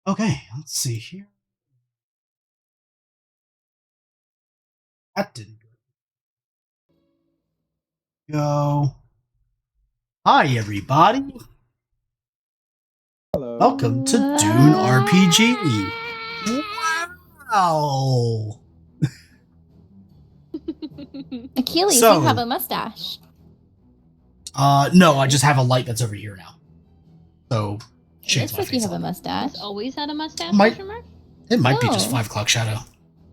Okay, let's see here. That didn't go. Hi, everybody. Hello. Welcome to Dune RPG. Wow. Achilles, So- you have a mustache. No, I just have a light that's over here now. So, It change looks my like you face have a up. mustache. He's always had a mustache, Might- question mark? It might be Oh. just 5 o'clock shadow.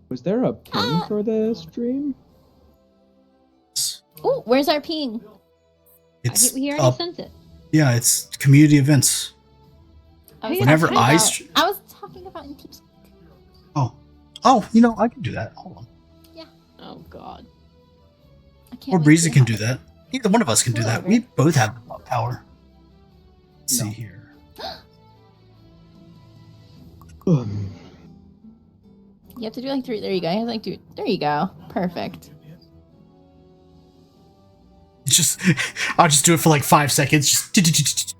Was there a ping for the stream? Oh, where's our ping? It's He already up. sent it. Yeah, it's community events. I was Whenever talking I about- str- I was talking about in TeamSpeak. Oh, you know, I can do that. Hold on. Oh god. I can't Or wait Breezy to can have- do that. Either one of us can do that. Whatever. We both have the power. Let's No. see here. You have to do like 3. There you go. You have to like do. There you go. Perfect. It's just, I'll just do it for like 5 seconds. Just,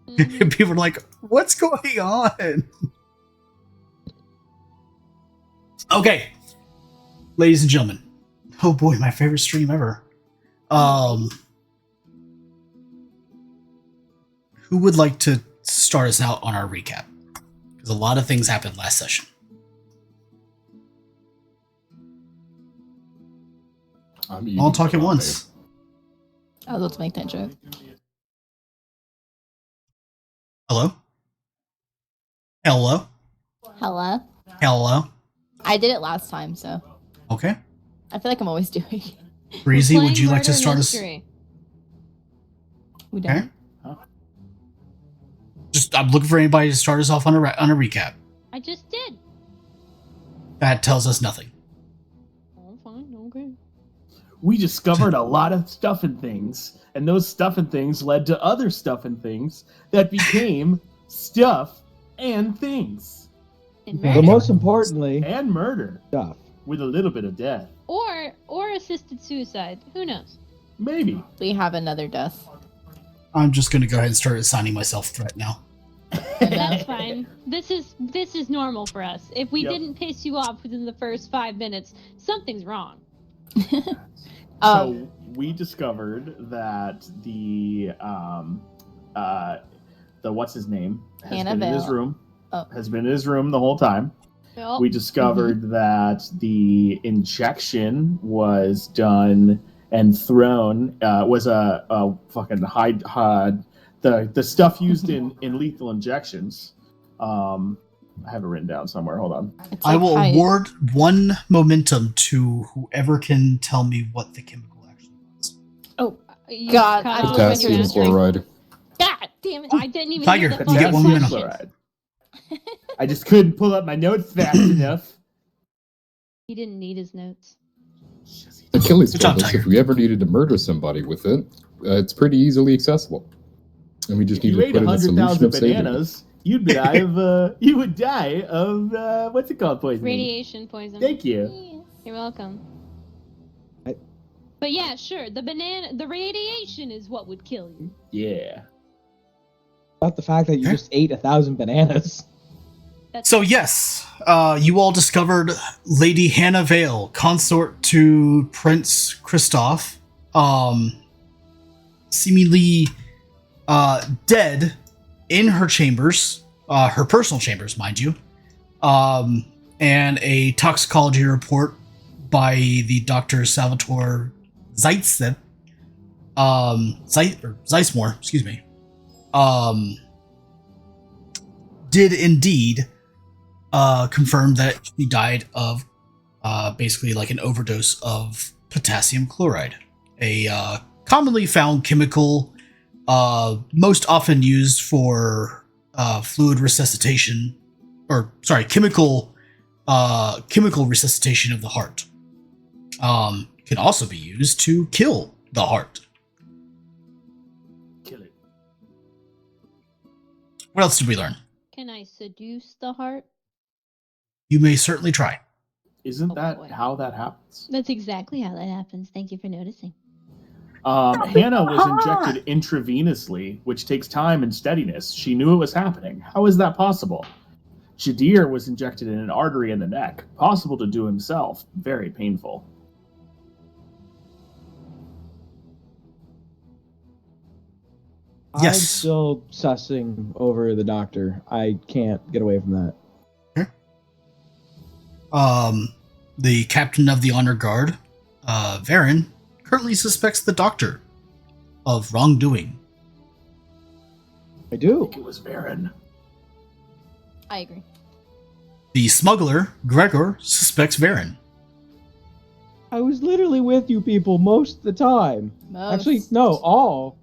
Mhm. and people are like, "What's going on?" Okay, ladies and gentlemen. Oh boy, my favorite stream ever. Who would like to start us out on our recap? Because a lot of things happened last session. I'll talk at once. I was about to make that joke. Hello? Hello? Hello. Hello? I did it last time, so Okay. I feel like I'm always doing it. Breezy, We're would you playing like to Murder start us? Mystery. We don't. Okay. Just, I'm looking for anybody to start us off on a recap. I just did. That tells us nothing. Oh, fine, okay. We discovered a lot of stuff and things, and those stuff and things led to other stuff and things that became stuff and things And But But murder. most importantly, and murder stuff. with a little bit of death. Or assisted suicide. Who knows? Maybe. We have another death. I'm just going to go ahead and start assigning myself threat now. That's fine. This is normal for us. If we Yep. didn't piss you off within the first 5 minutes, something's wrong. So we discovered that the what's his name has been in his Annabelle. room. Oh. Has been in his room the whole time. Well, We discovered that the injection was done and thrown was a fucking the stuff used in lethal injections. I have it written down somewhere. Hold on. It's I like will high- award 1 momentum to whoever can tell me what the chemical actually was. oh, you God, cut I off just when you Potassium were Potassium answering. chloride. God damn it! I didn't even Tiger, hear the you get one fucking minute. question. Chloride. I just couldn't pull up my notes fast enough. He didn't need his notes. Achilles Good job, told us Tiger. if we ever needed to murder somebody with it, it's pretty easily accessible. And we just If need you to ate put in a solution 100,000 of saving it. bananas, you'd die of you would die of what's it called, poisoning? Radiation poison. Thank you. You're welcome. I- But yeah, sure. The radiation is what would kill you. Yeah. About the fact that you Huh? just ate 1,000 bananas. That's So yes, you all discovered Lady Hannah Vale, consort to Prince Christoph, seemingly dead in her chambers, her personal chambers, mind you, and a toxicology report by the Dr. Salvatore Zeitz, Zeismore, excuse me, did indeed confirm that he died of basically like an overdose of potassium chloride, a commonly found chemical, most often used for fluid resuscitation, or sorry, chemical resuscitation of the heart. Can also be used to kill the heart. Kill it. What else did we learn? Can I seduce the heart? You may certainly try. Isn't Oh, that boy. how that happens? That's exactly how that happens. Thank you for noticing. Hannah was injected intravenously, which takes time and steadiness. She knew it was happening. How is that possible? Jadir was injected in an artery in the neck. Possible to do himself. Very painful. I'm Yes. still sussing over the doctor. I can't get away from that. The captain of the honor guard, Varen, currently suspects the doctor of wrongdoing. I I do. think it was Varen. I agree. The smuggler, Gregor, suspects Varen. I was literally with you people most of the time. Actually, Most. no, all.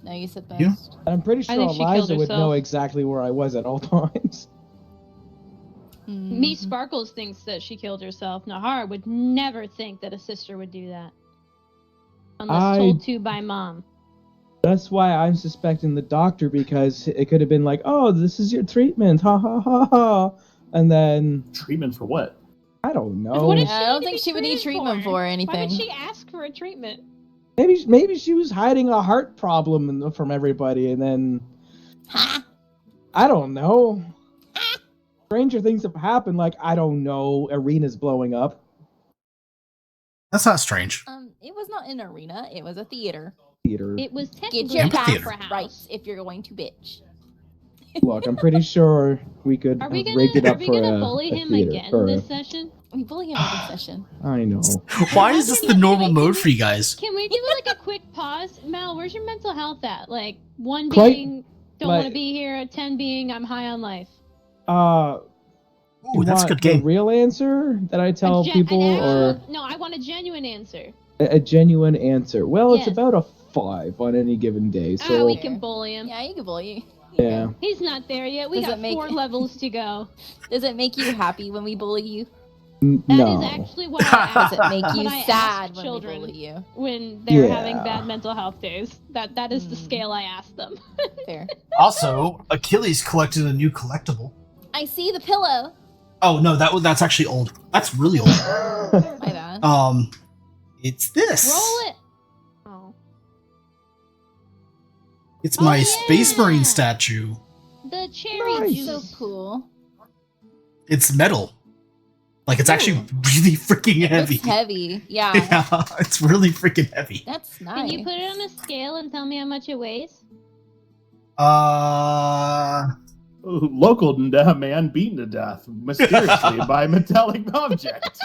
No, you said most. Yeah. And I'm pretty I sure think she killed Eliza would know herself. exactly where I was at all times. Me Mhm. Sparkles thinks that she killed herself. Nahar would never think that a sister would do that. Unless told to by mom. That's why I'm suspecting the doctor, because it could have been like, oh, this is your treatment, ha ha ha ha. And then, Treatment for what? I don't What know. did Yeah, I she don't need to think be she would need treatment for Why anything. would she ask for a treatment? Maybe she was hiding a heart problem from everybody, and then, Ha! I don't know. Stranger things have happened, like, I don't know, arenas blowing up. That's not strange. It was not an arena. It was a theater. Theater. It was Get technically your an Amphitheater. opera right house. if you're going to bitch. Look, I'm pretty sure we could Are we have gonna rigged it up for bully a him theater. again or this session? We bully him every session. I know. Why is this the normal mode for you guys? Can we give it like a quick pause? Mal, where's your mental health at? Like 1 Quite- being don't like- want to be here, 10 being I'm high on life. Ooh, that's a good The game. real answer that I tell An people, or no, I want a genuine answer. a genuine answer? Well, it's Yes. about a 5 on any given day. So we can bully him. Yeah, you can bully. yeah. He's not there yet. We Does got it make- 4 levels to go. Does it make you happy when we bully you? That is No. actually what I Does ask. it make you when I sad ask when children we bully you? when they're Yeah. having bad mental health days. That is the Hmm. scale I ask them. Fair. Also, Achilles collected a new collectible. I see the pillow. Oh no, that's actually old. That's really old. My bad. It's this. Roll it. Oh, It's Oh, my yeah. Space Marine statue. the cherry Nice. juice. So cool. It's metal. Like it's actually really freaking heavy. It's heavy. Yeah. Yeah, it's really freaking heavy. That's nice. Can you put it on a scale and tell me how much it weighs? Local man beaten to death mysteriously by a metallic object.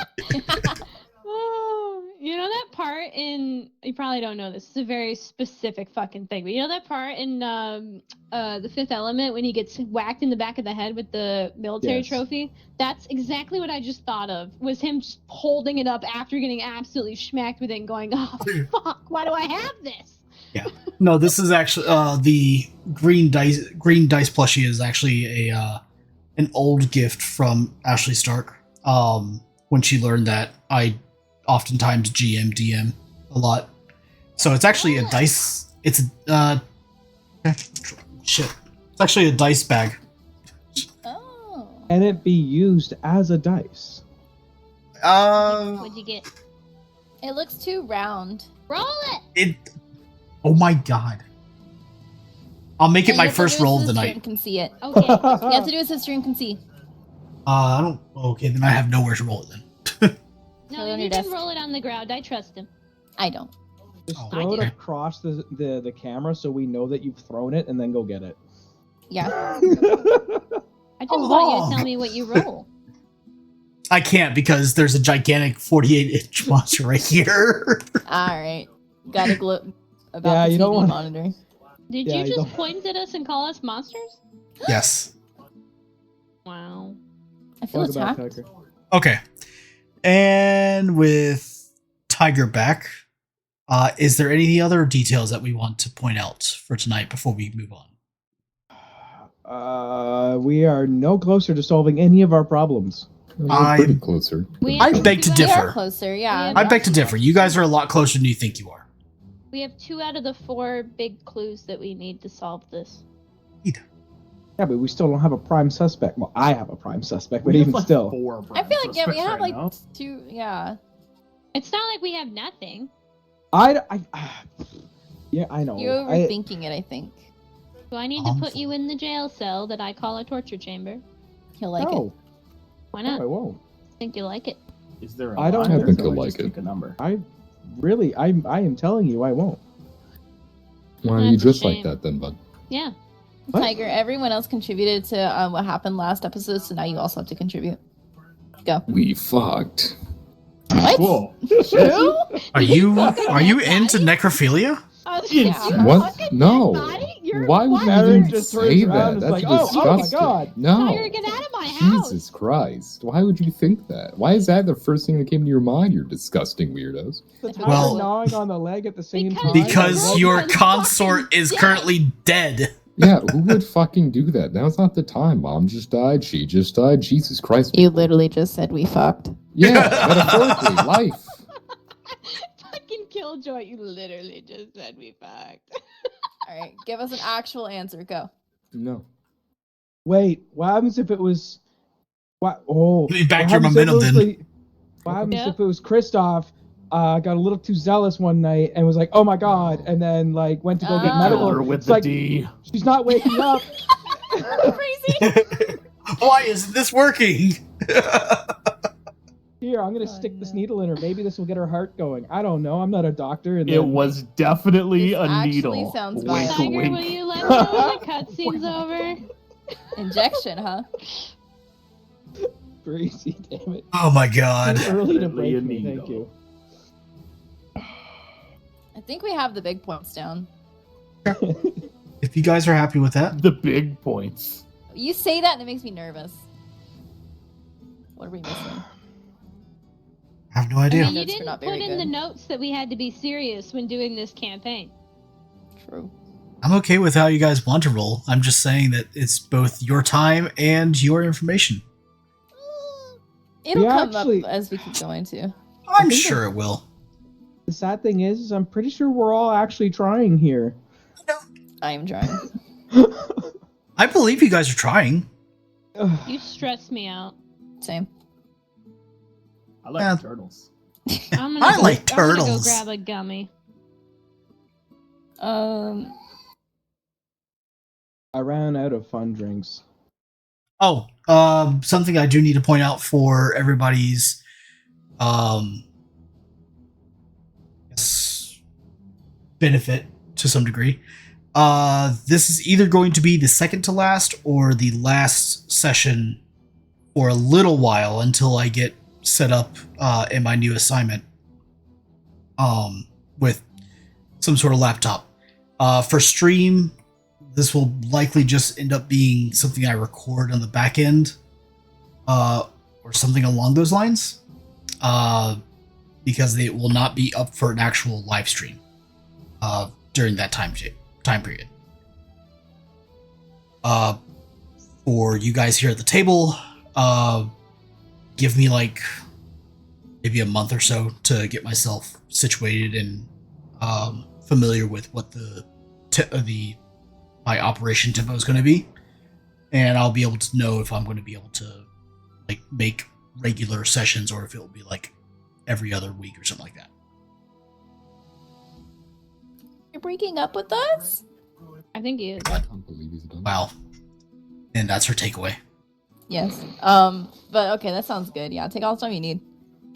Oh, you know that part in you probably don't know this. It's a very specific fucking thing. But you know that part in the Fifth Element when he gets whacked in the back of the head with the military Yes. trophy? That's exactly what I just thought of. Was him just holding it up after getting absolutely smacked with it and going, "Oh fuck, why do I have this?" No, this is actually the green dice plushie is actually an old gift from Ashley Stark. When she learned that I oftentimes DM a lot, so it's actually a dice. It's shit. It's actually a dice bag. Oh. Can it be used as a dice? What'd you get? It looks too round. Roll it. It. Oh my god. I'll make it Yeah, my you have to first do it roll so of the the night. stream can see it. Okay. You have to do it so the stream can see. I don't. Okay, then I have nowhere to roll it then. Put it No, on you your can desk. roll it on the ground. I trust him. I don't. Just Oh, throw it okay. across the camera so we know that you've thrown it, and then go get it. Yeah. I just want you long? to tell me what you roll. I can't because there's a gigantic 48-inch monster right here. All right. Gotta gloat about Yeah, the you TV don't want- monitor. Did Yeah, you you just don't- point at us and call us monsters? Yes. Wow. I feel Talk about attacked. Tucker. Okay. And with Tiger back, is there any other details that we want to point out for tonight before we move on? We are no closer to solving any of our problems. We're pretty I closer. I beg to We differ. are closer, yeah. I beg to differ. You guys are a lot closer than you think you are. We have 2 out of the 4 big clues that we need to solve this. Yeah, but we still don't have a prime suspect. Well, I have a prime suspect, but We have, even like, still. 4 I feel like, yeah, we suspects have right like now. 2, yeah. It's not like we have nothing. Yeah, I know. You're overthinking it, I think. Do I need to put you in the jail cell that I call a torture chamber? He'll like it. No, Why no, not? I won't. Think you like it? Is there a I don't line, or think do he'll I like just it. pick a number? I am telling you, I won't. Why are you That's a just like shame. that then, bud? Yeah. What? Tiger, everyone else contributed to what happened last episode, so now you also have to contribute. Go. We fucked. What? Cool. Who? Are you into necrophilia? Oh, Yeah. What? No. You're Why would you Marin even just say turns around that? and is That's like, oh my disgusting. God. No. Tiger, get out of my house. Jesus Christ. Why would you think that? Why is that the first thing that came to your mind, you disgusting weirdos? The tiger Well- gnawing on the leg at the same time. Because Like, your girlfriend's consort fucking is dead. currently dead. Yeah, who would fucking do that? Now's not the time. Mom just died. She just died. Jesus Christ. You literally just said we fucked. Yeah, metaphorically, life. Fucking killjoy. You literally just said we fucked. All right, give us an actual answer. Go. No. Wait, what happens if it was? What? Oh, Let me back what your happens if it momentum was then. like- what happens Yeah. if it was Kristoff? Got a little too zealous one night and was like, "Oh my God!" and then like went to go get Oh. medical. Killer with It's the like, D. she's not waking up. Crazy. Why isn't this working? Here, I'm gonna Oh, stick this no. needle in her. Maybe this will get her heart going. I don't know. I'm not a doctor. And It then- was definitely This a actually needle. sounds Wink, bad. Tiger, wink. will you let me know when the cutscene's over? Injection, huh? crazy. Damn it. Oh my god. Too early to Definitely break a me. Thank needle. you. I think we have the big points down. If you guys are happy with that, The big points. You say that and it makes me nervous. What are we missing? I have no I idea. mean, you Notes were didn't not put very in the good. notes that we had to be serious when doing this campaign. True. I'm okay with how you guys want to roll. I'm just saying that it's both your time and your information. It'll We come actually- up as we keep going to. I'm think sure it will. The sad thing is I'm pretty sure we're all actually trying here. I am trying. I believe you guys are trying. Ugh. You stress me out. Same. I like Yeah. turtles. I'm gonna I go, like I'm gonna go turtles. grab a gummy. I ran out of fun drinks. Oh, something I do need to point out for everybody's yes, benefit to some degree. This is either going to be the second to last or the last session for a little while until I get set up in my new assignment with some sort of laptop. For stream, this will likely just end up being something I record on the back end or something along those lines because it will not be up for an actual live stream during that time period. For you guys here at the table, give me like maybe a month or so to get myself situated and familiar with what my operation tempo is going to be, and I'll be able to know if I'm going to be able to like make regular sessions or if it will be like every other week or something like that. You're breaking up with us? I think he is. I can't believe he's done. Wow. And that's her takeaway. Yes. But okay, that sounds good. Yeah, take all the time you need.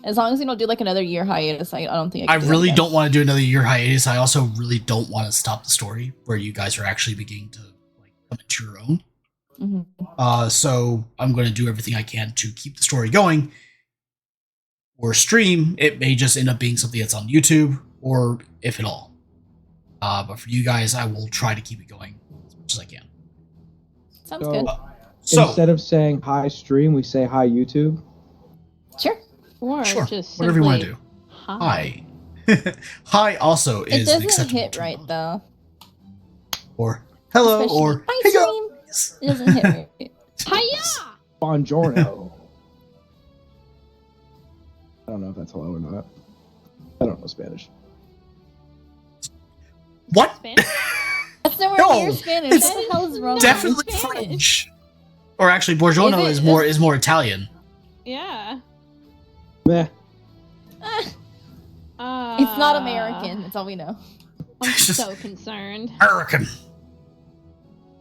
As long as you don't do like another year hiatus, I don't think I can do that really again. don't want to do another year hiatus. I also really don't want to stop the story where you guys are actually beginning to like come into your own. Mhm. So I'm going to do everything I can to keep the story going. Or stream, it may just end up being something that's on YouTube, or if at all. But for you guys, I will try to keep it going as much as I can. Sounds So- good. So, Instead of saying hi stream, we say hi YouTube. Sure. Or sure, just whatever you want to simply, do. Hi. Hi also It is an doesn't acceptable hit term. right though. Or hello, Especially or hi, hey stream. guys. It doesn't hit right. Hiya! Buongiorno. I don't know if that's hello or not. I don't know Spanish. What? Spanish? That's nowhere No, near Spanish. it's What the hell is wrong Definitely with Spanish? French. Or actually, Buongiorno Is is it- more Italian. Yeah. Meh. It's not American. That's all we know. I'm It's just- so concerned. American.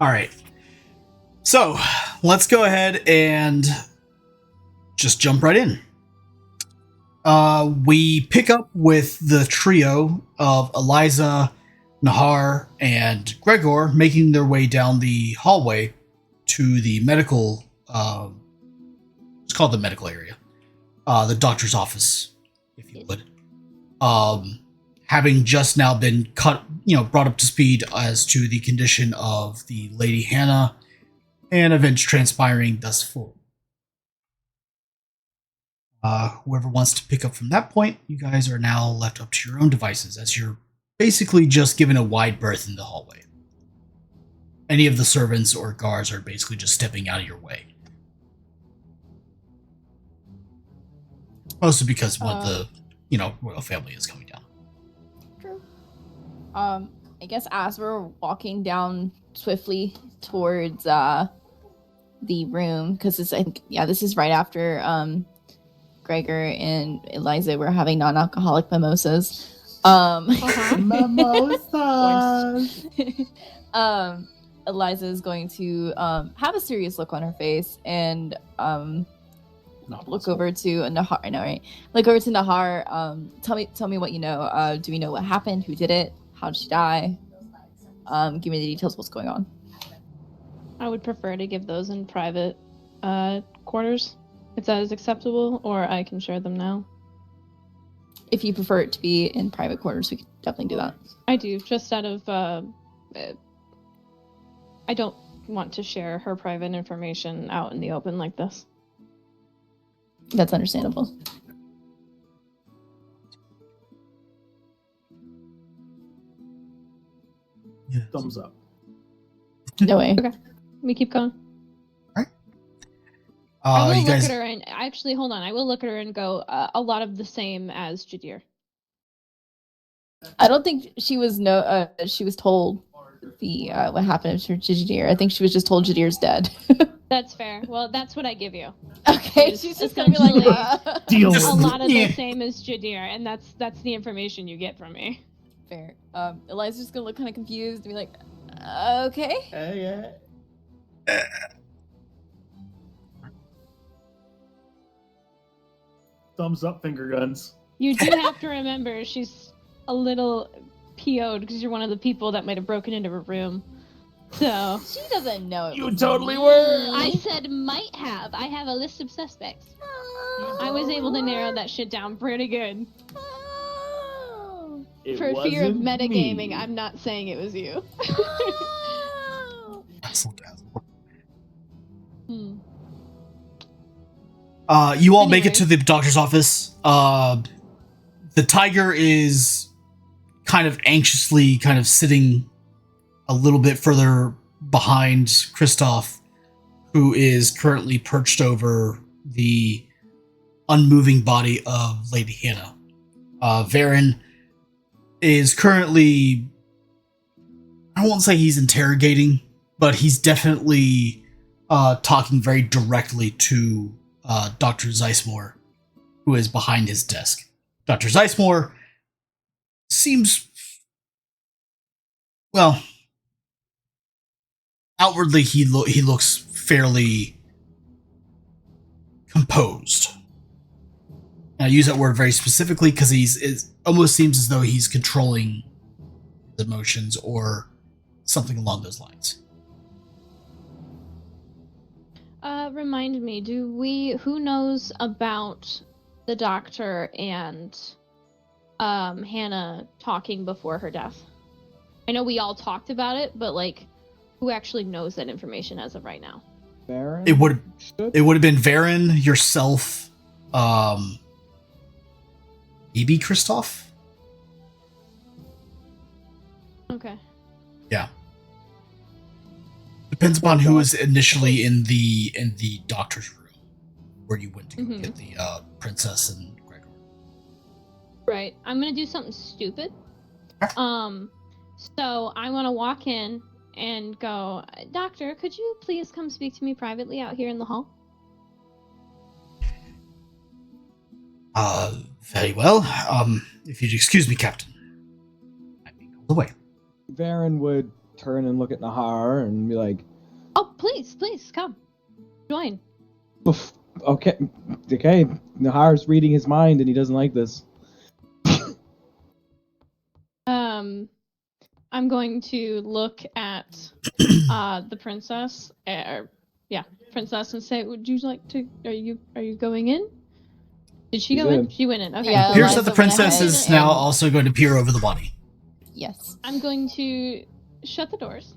All right. So, let's go ahead and just jump right in. We pick up with the trio of Eliza, Nahar, and Gregor making their way down the hallway to the medical, it's called the medical area, the doctor's office, if you would. Having just now been brought up to speed as to the condition of the Lady Hannah and events transpiring thus far. Whoever wants to pick up from that point, you guys are now left up to your own devices, as you're basically just given a wide berth in the hallway. Any of the servants or guards are basically just stepping out of your way. Mostly because one of the, royal family is coming down. True. I guess as we're walking down swiftly towards the room, because this is right after Gregor and Eliza were having non-alcoholic mimosas. Mimosas. Eliza is going to have a serious look on her face and look over to Nahar. I know, right? Look over to Nahar. Tell me what you know. Do we know what happened? Who did it? How did she die? Give me the details of what's going on. I would prefer to give those in private quarters, if that is acceptable, or I can share them now. If you prefer it to be in private quarters, we could definitely do that. I do, just out of I don't want to share her private information out in the open like this. That's understandable. Yeah. Thumbs up. No way. Okay, we keep going. Uh, I will you look guys. at her and actually hold on. I will look at her and go a lot of the same as Jadir. I don't think she was she was told the what happened to Jadir. I think she was just told Jadir's dead. That's fair. Well, that's what I give you. Okay, She's she's just gonna be like, essentially Deal A with it. lot of Yeah. the same as Jadir, and that's the information you get from me. fair. Eliza's just gonna look kind of confused and be like, okay. Hey, thumbs up, finger guns. You do have to remember she's a little PO'd because you're one of the people that might have broken into her room. So She doesn't know it You was totally me. were. I said might have. I have a list of suspects. I was able to narrow that shit down pretty good. Oh. It For fear of wasn't metagaming, me. I'm not saying it was you. Oh. Hmm. You all make it Anyway. to the doctor's office. The tiger is kind of anxiously sitting a little bit further behind Kristoff, who is currently perched over the unmoving body of Lady Hannah. Varen is currently, I won't say he's interrogating, but he's definitely talking very directly to Dr. Zeismore, who is behind his desk. Dr. Zeismore seems, well, outwardly he looks fairly composed. And I use that word very specifically because it almost seems as though he's controlling his emotions or something along those lines. Remind me, who knows about the doctor and Hannah talking before her death? I know we all talked about it, but who actually knows that information as of right now? Baron? It would Should? have been Varen, yourself, maybe Kristoff? Okay. Yeah. Depends upon who was initially in the doctor's room where you went to go Mhm. get the princess and Gregor. Right. I'm gonna do something stupid. So I want to walk in and go, Doctor, could you please come speak to me privately out here in the hall? Very well. If you'd excuse me, Captain. I'd be called away. Varen would turn and look at Nahar and be like, Oh, please, come. join. Okay. Nahar's reading his mind, and he doesn't like this. I'm going to look at the princess, princess, and say, "Would you like to? Are you going in? Did she go in? She went in. Okay. Yeah, It appears Eliza that the went princess ahead is now and- also going to peer over the body. Yes. I'm going to shut the doors.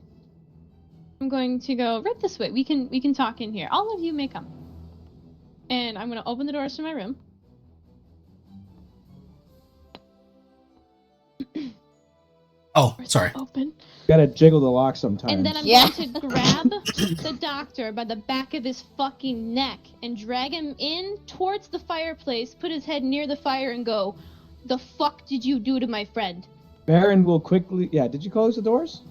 I'm going to go right this way. We can talk in here. All of you may come. And I'm going to open the doors to my room. Oh, sorry. Open. Gotta jiggle the lock sometimes. And then I'm Yeah. going to grab the doctor by the back of his fucking neck and drag him in towards the fireplace, put his head near the fire, and go, "The fuck did you do to my friend?" Baron will quickly. Yeah, did you close the doors?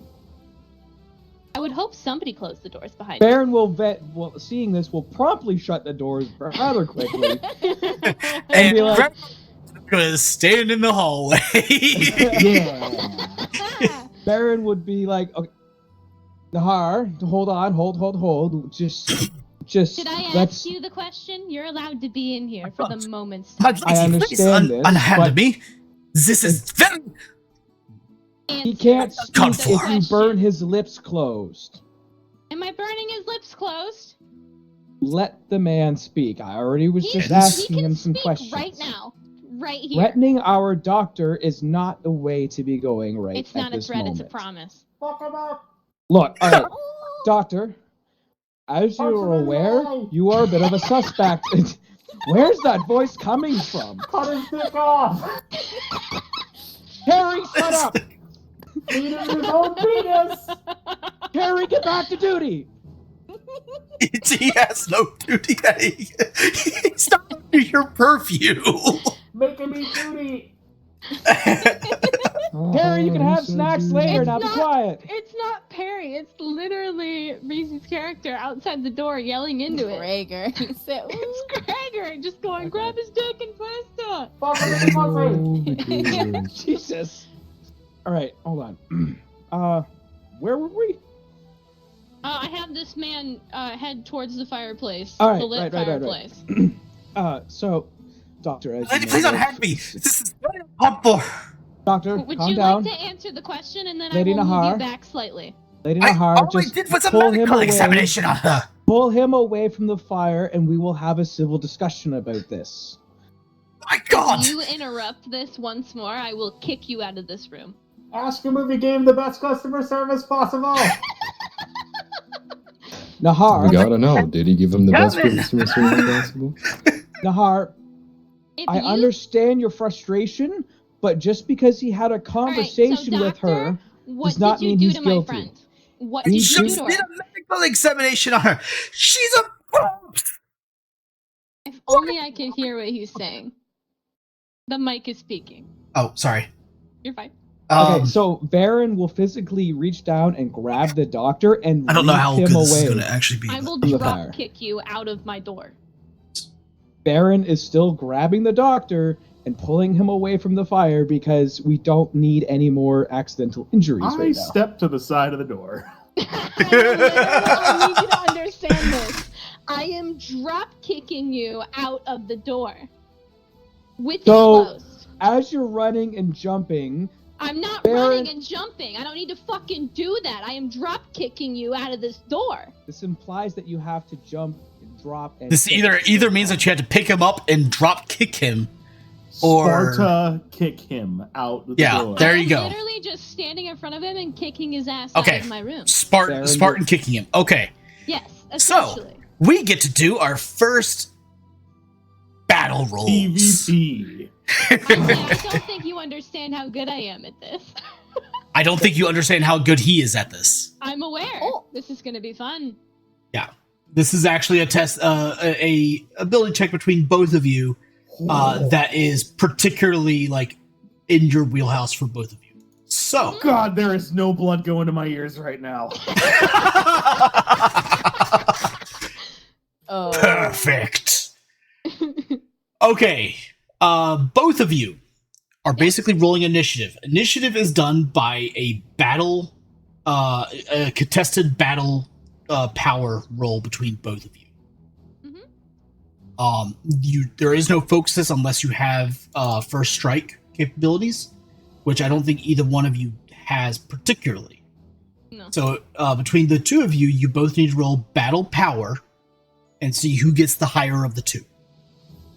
I would hope somebody closed the doors behind me. Baron will seeing this, will promptly shut the doors rather quickly. And be like- I'm going to stand in the hallway. Yeah. Baron would be like, okay, Nahar, hold on, hold. Just. Did I let's. ask you the question? You're allowed to be in here for the moment's My time. I lady, understand please this, unhand but- me. This is very... He can't speak Come if for. you burn his lips closed. Am I burning his lips closed? Let the man speak. I already was just He asking can him some speak questions. right now. Right here. Threatening our doctor is not the way to be going right It's at not a this threat, moment. it's a promise. Fuck him up. Look, all right, doctor, as you Punch are him in the aware, eye. you are a bit of a suspect. Where's that voice coming from? Cut his dick off. Harry, shut up! Eat his own penis. Harry, get back to duty! He has no duty. He's not under your purview. Make him eat duty. Harry, you can have snacks later, It's now be not- quiet. It's not Perry, it's literally Reese's character outside the door yelling into it. Gregor. He said, "Ooh." It's Gregor just going, grab his dick and twist it. Fuck him in the pussy. Jesus. Alright, hold on. Where were we? I have this man head towards the fireplace. All right, the lit right. fireplace. So, Doctor, as Lady, you please know, unhand me. This is very uncomfortable. Doctor, Would calm you down. like to answer the question and then Lady I will move Nahar? you back slightly? Lady All Nahar, I just did was a pull him medical away. examination on her. Pull him away from the fire, and we will have a civil discussion about this. My God. If you interrupt this once more, I will kick you out of this room. Ask him if he gave the best customer service possible. Nahar, We gotta know. Did he give him the best Kevin! customer service possible? Nahar, If I you- understand your frustration, but just because he had a conversation with doctor, her, What does not did you mean do he's to guilty. my friend? What He did you Just do did to a her? medical examination on her. She's a corpse. If only I could hear what he's saying. The mic is speaking. Oh, sorry. You're fine. okay, so Baron will physically reach down and grab the doctor and I don't know lead how him good this is away. going to actually be. I will From the drop fire. kick you out of my door. Baron is still grabbing the doctor and pulling him away from the fire because we don't need any more accidental injuries I right now. step to the side of the door. I need you to understand this. I am drop kicking you out of the door. With it So- closed. As you're running and jumping, I'm not Baron- running and jumping. I don't need to fucking do that. I am drop kicking you out of this door. this implies that you have to jump and drop and This kick. either means that you had to pick him up and drop kick him. Or- Sparta kick him out the Yeah, door. there you I'm go. literally just standing in front of him and kicking his ass Okay. out of my room. Baron Spartan will- kicking him. Okay. Yes, So- essentially. We get to do our first battle rolls. PvP. I don't think you understand how good I am at this. I don't think you understand how good he is at this. I'm aware. Oh. This is gonna be fun. This is actually a test, a ability check between both of you that is particularly like in your wheelhouse for both of you. So, God, there is no blood going to my ears right now. Oh. perfect. Okay, both of you are basically rolling initiative. Initiative is done by a battle, a contested battle power roll between both of you. There is no focuses unless you have first strike capabilities, which I don't think either one of you has particularly. No. So between the two of you, you both need to roll battle power and see who gets the higher of the two.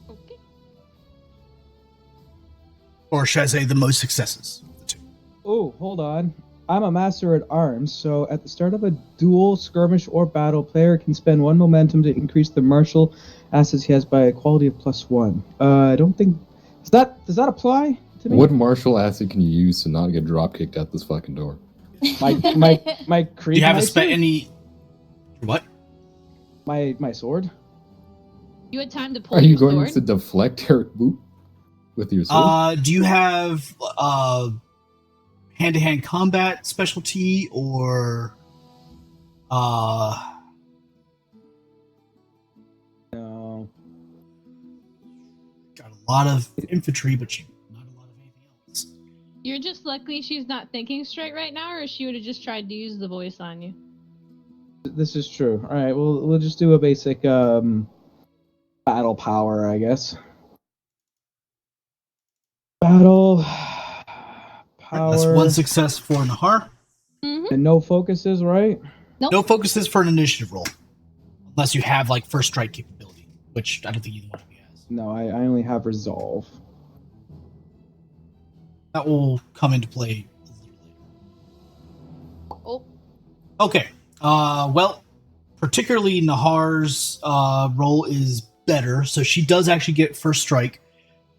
Okay. Or should I say the most successes of the two. Oh, hold on. I'm a master at arms, so at the start of a duel, skirmish, or battle, player can spend 1 momentum to increase the martial assets he has by a quality of +1. I don't think does that apply to me? What martial asset can you use to not get drop kicked out this fucking door? My Do Krieg you have Meister? any... What? My sword? You had time to pull Are you your going sword? to deflect her boot with your sword? Do you have hand-to-hand combat specialty or No. got a lot of infantry, but not a lot of anything else. You're just lucky she's not thinking straight right now, or she would have just tried to use the voice on you. This is true. All right, we'll just do a basic battle power, I guess. Battle power. That's one success for Nahar. Mm-hmm. And no focuses, right? Nope. No focuses for an initiative roll, unless you have like first strike capability, which I don't think either one of you has. No, I only have resolve. That will come into play a little later. Oh. Okay. Well, particularly Nahar's role is better, so she does actually get first strike.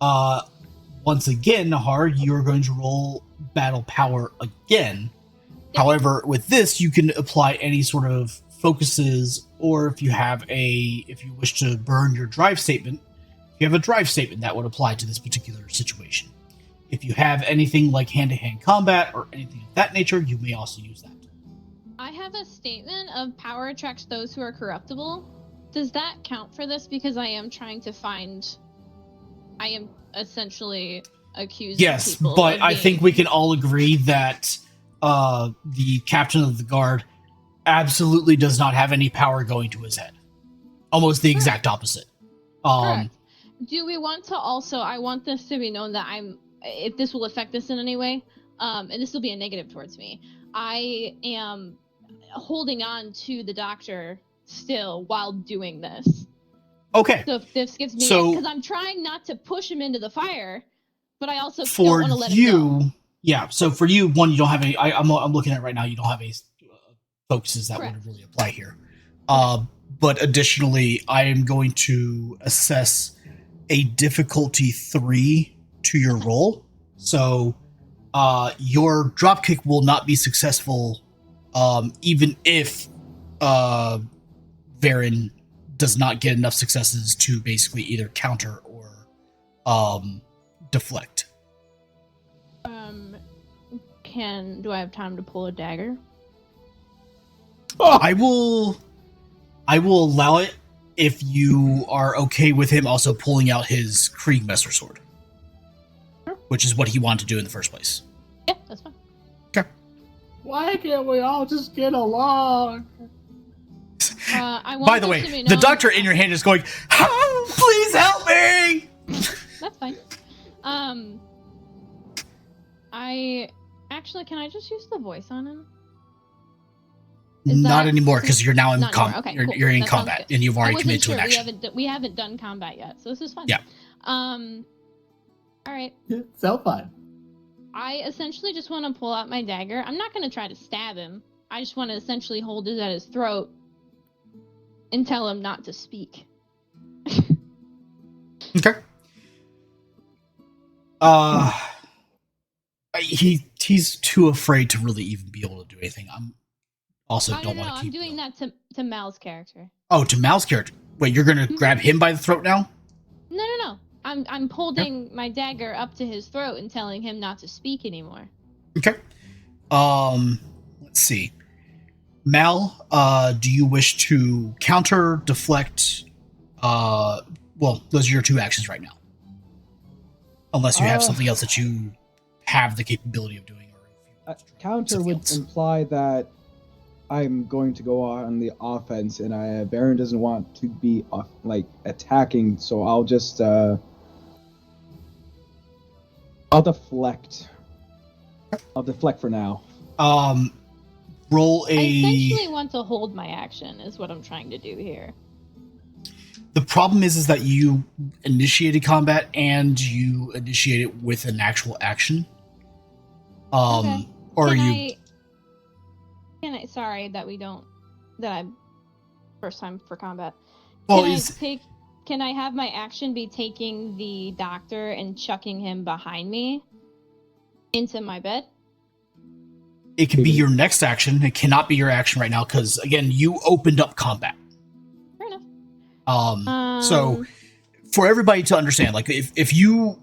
Once again, Nahar, you're going to roll battle power again. However, with this, you can apply any sort of focuses, or if you wish to burn your drive statement, if you have a drive statement, that would apply to this particular situation. If you have anything like hand-to-hand combat or anything of that nature, you may also use that. I have a statement of power attracts those who are corruptible. Does that count for this? Because I am essentially accusing Yes, people. but of I being- think we can all agree that the captain of the guard absolutely does not have any power going to his head. Almost the exact opposite. Correct. Do we want to also? I want this to be known that if this will affect this in any way, and this will be a negative towards me. I am holding on to the doctor still while doing this. Okay. So if this gives me, So- because I'm trying not to push him into the fire, but I also don't For want to let him go. you, yeah. So for you, one, you don't have any. I'm looking at it right now. You don't have any focuses that Correct. would really apply here. But additionally, I am going to assess a difficulty 3 to your roll. So your dropkick will not be successful, even if Varen does not get enough successes to basically either counter or deflect. Do I have time to pull a dagger? I will allow it if you are okay with him also pulling out his Krieg Messer sword, which is what he wanted to do in the first place. Yeah, that's fine. Why can't we all just get along? I want By the this way, to be the known- doctor in your hand is going, "Oh, please help me!" That's fine. Can I just use the voice on him? Is Not that- anymore, because you're now in Not anymore. Okay, cool. you're in That sounds combat, good. and you've I already wasn't committed to an sure. action. We haven't done combat yet, so this is fun. Yeah. All right. So fun. I essentially just want to pull out my dagger. I'm not going to try to stab him. I just want to essentially hold it at his throat and tell him not to speak. Okay. He's too afraid to really even be able to do anything. I'm also Oh, don't no, want to keep. I'm doing that to Mal's character. Oh, to Mal's character. Wait, you're gonna grab him by the throat now? No. I'm holding my dagger up to his throat and telling him not to speak anymore. Okay. Let's see. Mal, do you wish to counter, deflect? Well, those are your two actions right now. Unless you have something else that you have the capability of doing, or if you want to try Counter something would else. imply that I'm going to go on the offense, and Baron doesn't want to be attacking, so I'll just I'll deflect. I'll deflect for now. Roll I a. essentially want to hold my action, is what I'm trying to do here. The problem is that you initiated combat and you initiate it with an actual action. Okay. Or Can you. Can I? Sorry that we don't. That I'm first time for combat. Well, Can I have my action be taking the doctor and chucking him behind me into my bed? it can be your next action. It cannot be your action right now because again, you opened up combat. Fair enough. So for everybody to understand, like if you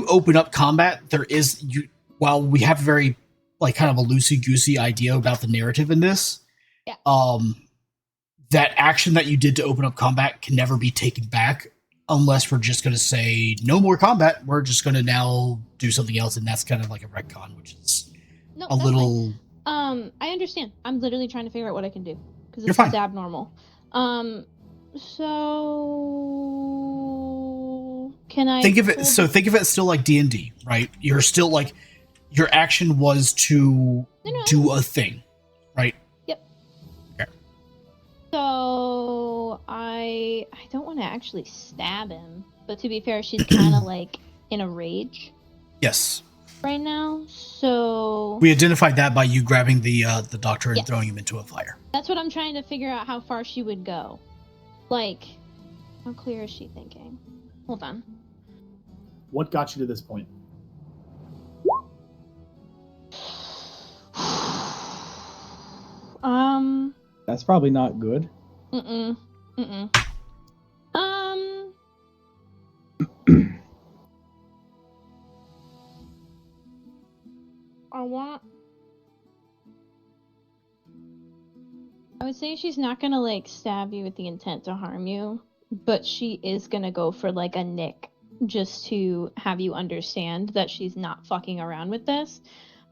open up combat, there is you. While we have a very like kind of a loosey-goosey idea about the narrative in this, yeah. That action that you did to open up combat can never be taken back unless we're just going to say no more combat. We're just going to now do something else, and that's kind of like a retcon, which is a little. Fine. I understand. I'm literally trying to figure out what I can do because You're this is fine. abnormal. So can I think of it? So think of it still like D&D, right? You're still like your action was to do a thing, right? Yep. Okay. So I don't want to actually stab him, but to be fair, she's kind of like in a rage. Yes. Right now, so we identified that by you grabbing the doctor and throwing him into a fire. That's what I'm trying to figure out how far she would go. Like, how clear is she thinking? Hold on. What got you to this point? That's probably not good. I would say she's not gonna like stab you with the intent to harm you, but she is gonna go for like a nick just to have you understand that she's not fucking around with this.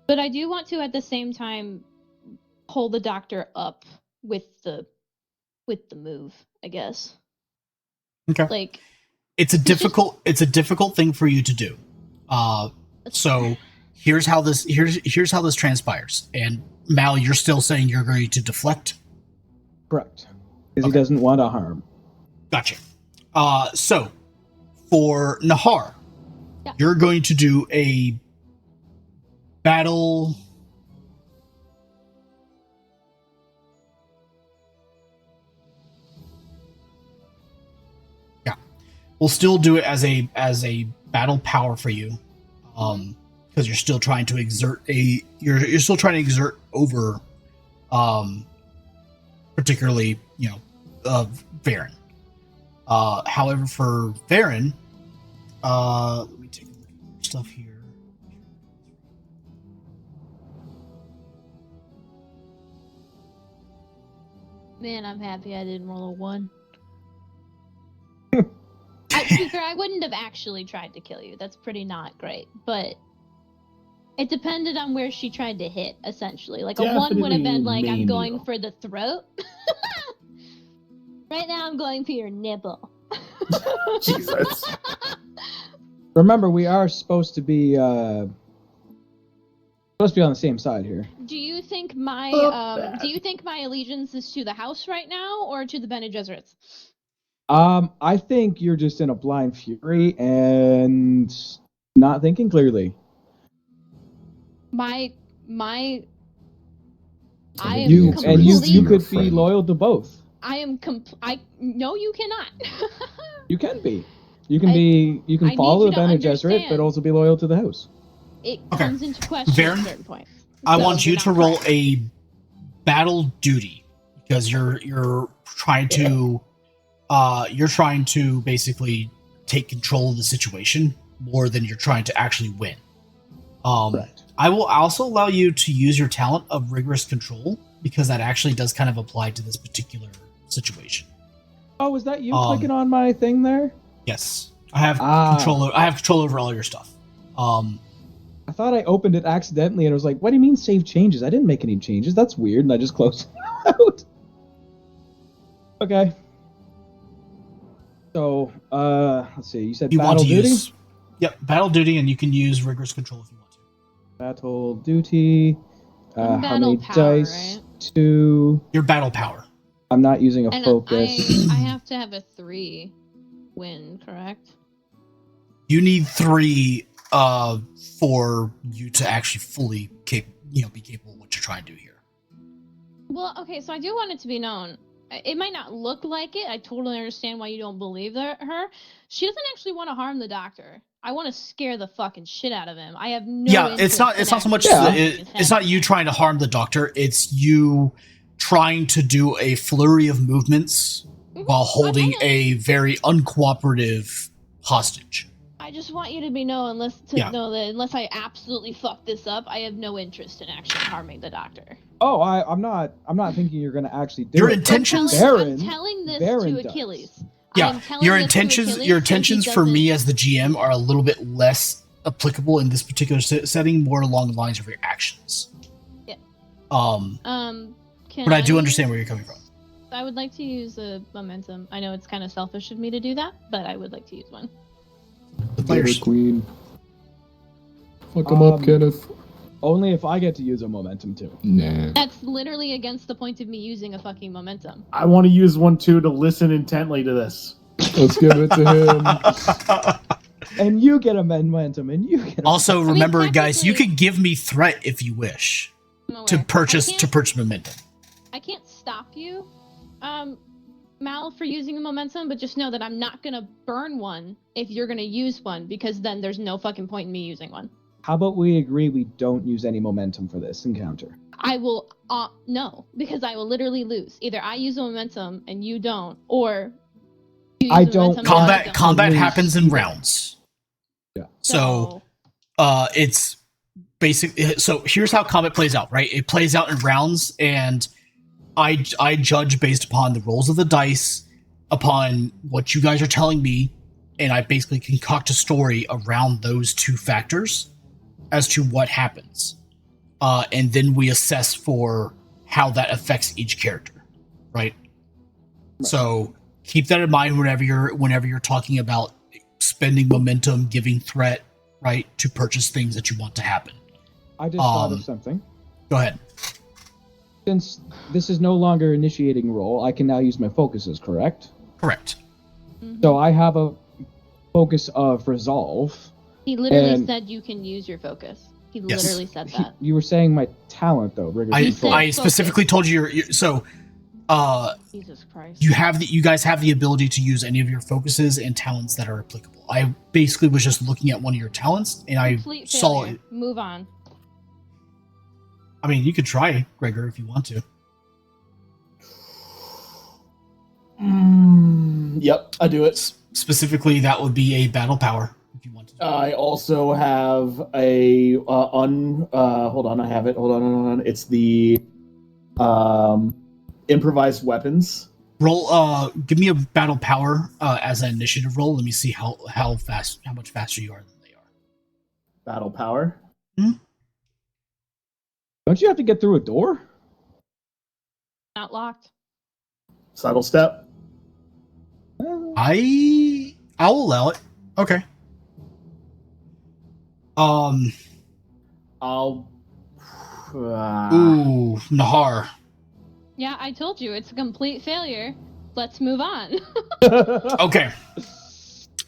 But I do want to at the same time hold the doctor up with the move, I guess. Okay. Like it's a difficult thing for you to do. So here's how this transpires. And Mal, you're still saying you're going to deflect? Correct. Because he doesn't want to harm. Gotcha. So for Nahar, you're going to do a battle. Yeah, we'll still do it as a battle power for you, because you're still trying to exert over, particularly Varen. However, for Varen, let me take a look at your stuff here. Man, I'm happy I didn't roll a 1. To be fair, I wouldn't have actually tried to kill you. That's pretty not great. But it depended on where she tried to hit, essentially. Like a 1 would have been like, I'm going for the throat. Right now, I'm going for your nipple. Jesus. Remember, we are supposed to be on the same side here. Do you think my allegiance is to the house right now or to the Bene Gesserits? I think you're just in a blind fury and not thinking clearly. I am you completely... could be loyal to both. No, you cannot. You can be. You can follow the Bene Gesserit, but also be loyal to the house. It comes into question Varen, at a certain point. I want you to roll a battle duty because you're trying to basically take control of the situation more than you're trying to actually win. Correct. I will also allow you to use your talent of rigorous control because that actually does kind of apply to this particular situation. Oh, was that you clicking on my thing there? Yes, I have control. I have control over all your stuff. I thought I opened it accidentally, and I was like, "What do you mean save changes? I didn't make any changes. That's weird." And I just closed it out. Okay. So, let's see. You said You want battle to duty. Yep, battle duty, and you can use rigorous control if you want to. Battle duty. How Battle many power, dice? right? 2. Your battle power. I'm not using a And focus. I have to have a 3 win, correct? You need 3 for you to actually fully be capable of what you're trying to do here. Well, okay, so I do want it to be known. It might not look like it. I totally understand why you don't believe her. She doesn't actually want to harm the doctor. I want to scare the fucking shit out of him. I have no. Yeah, it's not so much. It's not you trying to harm the doctor. It's you trying to do a flurry of movements while holding a very uncooperative hostage. I just want you to be know know that unless I absolutely fuck this up, I have no interest in actually harming the doctor. Oh, I'm not thinking you're gonna actually do Your it. intentions. I'm telling this to Achilles. Yeah, your intentions for me as the GM are a little bit less applicable in this particular setting, more along the lines of your actions. Yeah. But I do understand where you're coming from. I would like to use a momentum. I know it's kind of selfish of me to do that, but I would like to use one. The players. Queen. Fuck him up, Kenneth. Only if I get to use a momentum too. Nah. That's literally against the point of me using a fucking momentum. I want to use one too to listen intently to this. Let's give it to him. And you get a momentum, and you get. Also, remember, guys, you can give me threat if you wish to purchase momentum. I can't stop you, Mal, for using a momentum, but just know that I'm not gonna burn one if you're gonna use one, because then there's no fucking point in me using one. How about we agree we don't use any momentum for this encounter? I will no, because I will literally lose. Either I use a momentum and you don't, or you use I don't. Combat happens in rounds. Yeah. So, it's basic. So here's how combat plays out. Right, it plays out in rounds, and I judge based upon the rolls of the dice, upon what you guys are telling me, and I basically concoct a story around those two factors as to what happens, and then we assess for how that affects each character, right? So keep that in mind whenever you're talking about spending momentum, giving threat, right, to purchase things that you want to happen. I just thought of something. Go ahead. Since this is no longer initiating roll, I can now use my focuses, correct? Correct. Mm-hmm. So I have a focus of resolve. He literally said you can use your focus. He literally said that. You were saying my talent, though. I specifically told you so. Jesus Christ. You guys have the ability to use any of your focuses and talents that are applicable. I basically was just looking at one of your talents, and I saw it. Move on. I mean, you could try, Gregor, if you want to. Yep, I do it. Specifically, that would be a battle power, if you want to. I also have a hold on, I have it. Hold on. It's the improvised weapons. Roll. Give me a battle power as an initiative roll. Let me see how much faster you are than they are. Battle power. Hmm? Don't you have to get through a door? Not locked. Subtle step. I'll allow it. Okay. I'll. Ooh, Nahar. Yeah, I told you it's a complete failure. Let's move on. Okay.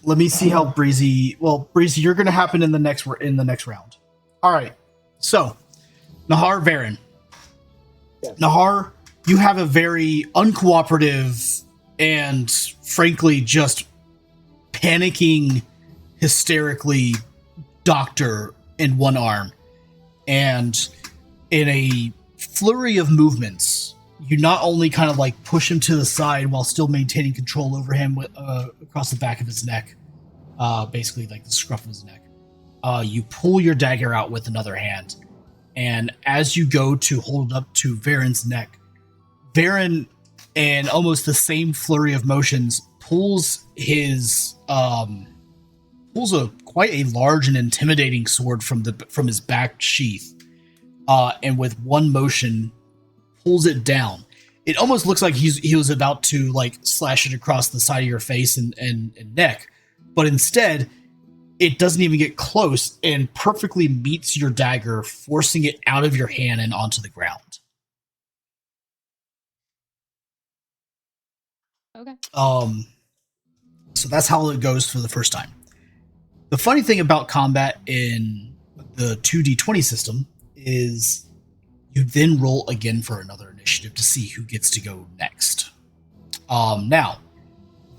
Let me see how Breezy. Well, Breezy, you're going to happen in the next round. All right. So, Nahar Varen. Yes. Nahar, you have a very uncooperative and, frankly, just panicking, hysterically doctor in one arm. And in a flurry of movements, you not only kind of like push him to the side while still maintaining control over him across the back of his neck, basically like the scruff of his neck. You pull your dagger out with another hand, and as you go to hold up to Varen's neck, Varen, in almost the same flurry of motions, pulls pulls quite a large and intimidating sword from his back sheath, and with one motion pulls it down. It almost looks like he was about to like slash it across the side of your face and neck, but instead it doesn't even get close and perfectly meets your dagger, forcing it out of your hand and onto the ground. Okay. So that's how it goes for the first time. The funny thing about combat in the 2d20 system is you then roll again for another initiative to see who gets to go next. Now,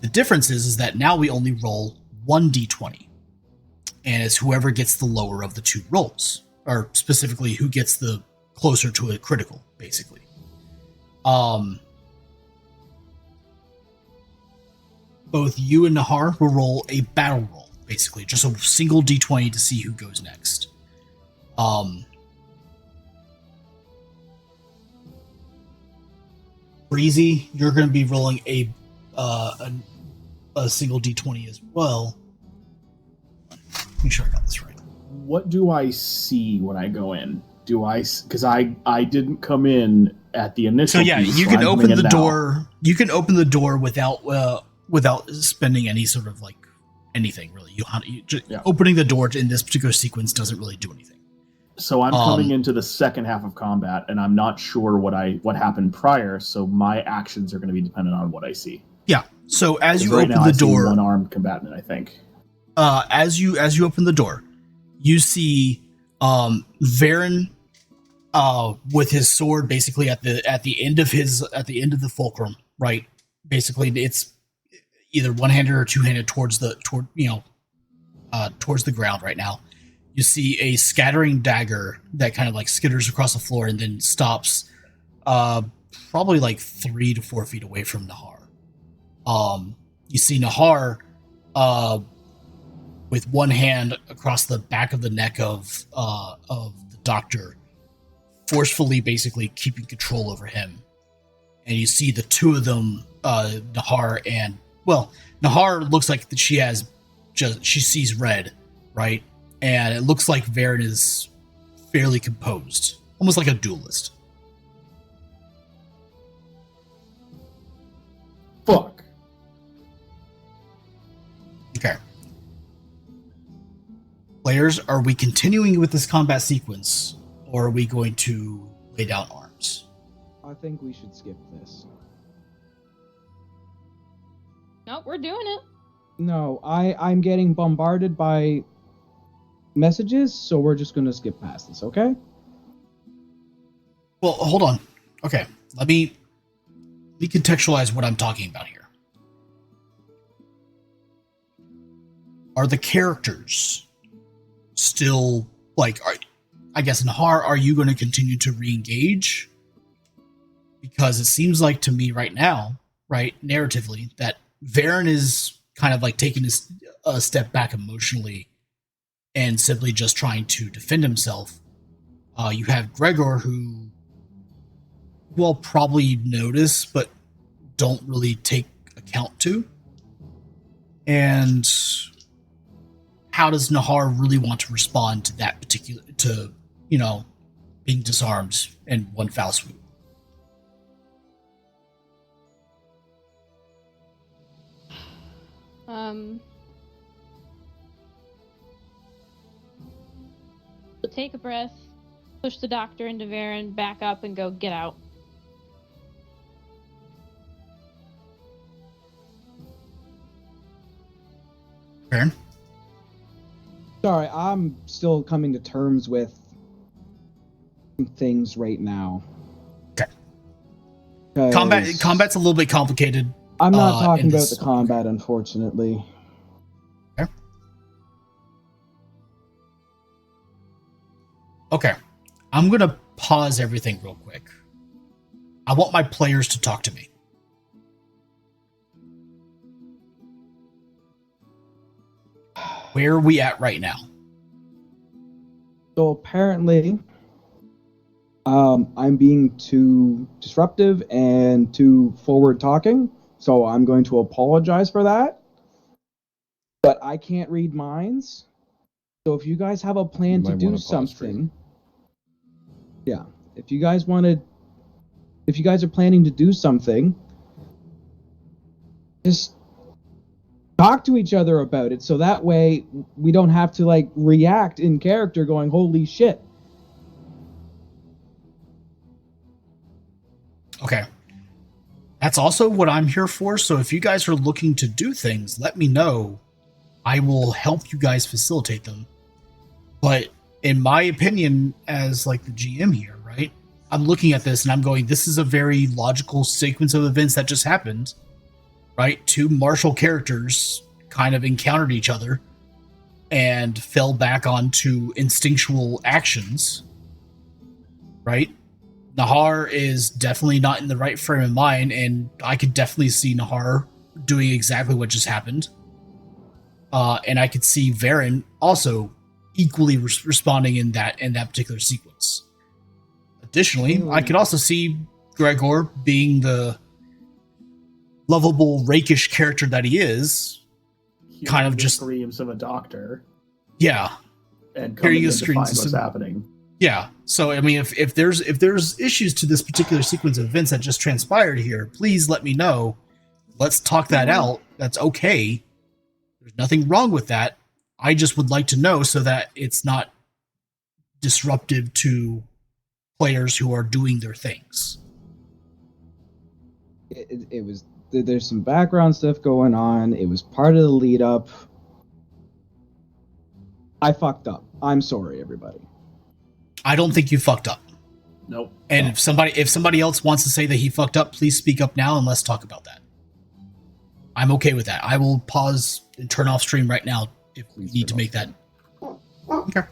the difference is that now we only roll 1d20, and it's whoever gets the lower of the two rolls, or specifically who gets the closer to a critical, basically. Both you and Nahar will roll a battle roll, basically, just a single d20 to see who goes next. Breezy, you're going to be rolling a single d20 as well. Make sure I got this right. What do I see when I go in? Because I didn't come in at the initial. So yeah, piece, you so can I'm open coming the in door. You can open the door without spending any sort of like anything really. Opening the door in this particular sequence doesn't really do anything. So I'm coming into the second half of combat, and I'm not sure what happened prior. So my actions are going to be dependent on what I see. Yeah. So as you right open now, the I see door, one-armed combatant, I think. As you open the door, you see Varen with his sword basically at the end of the fulcrum, right? Basically, it's either one-handed or two-handed towards the ground right now. You see a scattering dagger that kind of like skitters across the floor and then stops probably like 3 to 4 feet away from Nahar. You see Nahar with one hand across the back of the neck of the doctor, forcefully basically keeping control over him. And you see the two of them, Nahar looks like that she sees red, right? And it looks like Varen is fairly composed, almost like a duelist. Fuck. Okay. Players, are we continuing with this combat sequence, or are we going to lay down arms? I think we should skip this. Nope, we're doing it. No, I'm getting bombarded by messages, so we're just gonna skip past this, okay? Well, hold on. Okay, let me contextualize what I'm talking about here. Are the characters still like? I guess Nahar, are you going to continue to re-engage? Because it seems like to me right now, right, narratively, that Varen is kind of like taking a step back emotionally and simply just trying to defend himself. You have Gregor, who will probably notice, but don't really take account to. And how does Nahar really want to respond to that particular, being disarmed in one foul swoop? So take a breath, push the doctor into Varen, back up, and go get out. Varen? Sorry, I'm still coming to terms with some things right now. Okay. 'Cause Combat's a little bit complicated. I'm not talking about this- the combat, unfortunately. Okay. I'm going to pause everything real quick. I want my players to talk to me. Where are we at right now? So apparently, I'm being too disruptive and too forward talking, so I'm going to apologize for that. but I can't read minds. So if you guys have a plan You to might do wanna pause something, yeah, if you guys are planning to do something, just talk to each other about it, so that way we don't have to like react in character going, holy shit. Okay. That's also what I'm here for. So if you guys are looking to do things, let me know. I will help you guys facilitate them. But in my opinion, as like the GM here, right? I'm looking at this and I'm going, this is a very logical sequence of events that just happened, right? Two martial characters kind of encountered each other and fell back onto instinctual actions, right? Nahar is definitely not in the right frame of mind, and I could definitely see Nahar doing exactly what just happened. And I could see Varen also equally responding in that particular sequence. Additionally, I could also see Gregor being the lovable, rakish character that he is, kind of just screams of a doctor. Yeah, and coming in to find what's some, happening. Yeah, so I mean, if there's issues to this particular sequence of events that just transpired here, please let me know. Let's talk that out. That's okay. There's nothing wrong with that. I just would like to know so that it's not disruptive to players who are doing their things. It was, there's some background stuff going on. It was part of the lead up. I fucked up. I'm sorry, everybody. I don't think you fucked up. Nope. And if somebody else wants to say that he fucked up, please speak up now and let's talk about that. I'm okay with that. I will pause and turn off stream right now if we need to make that. Okay.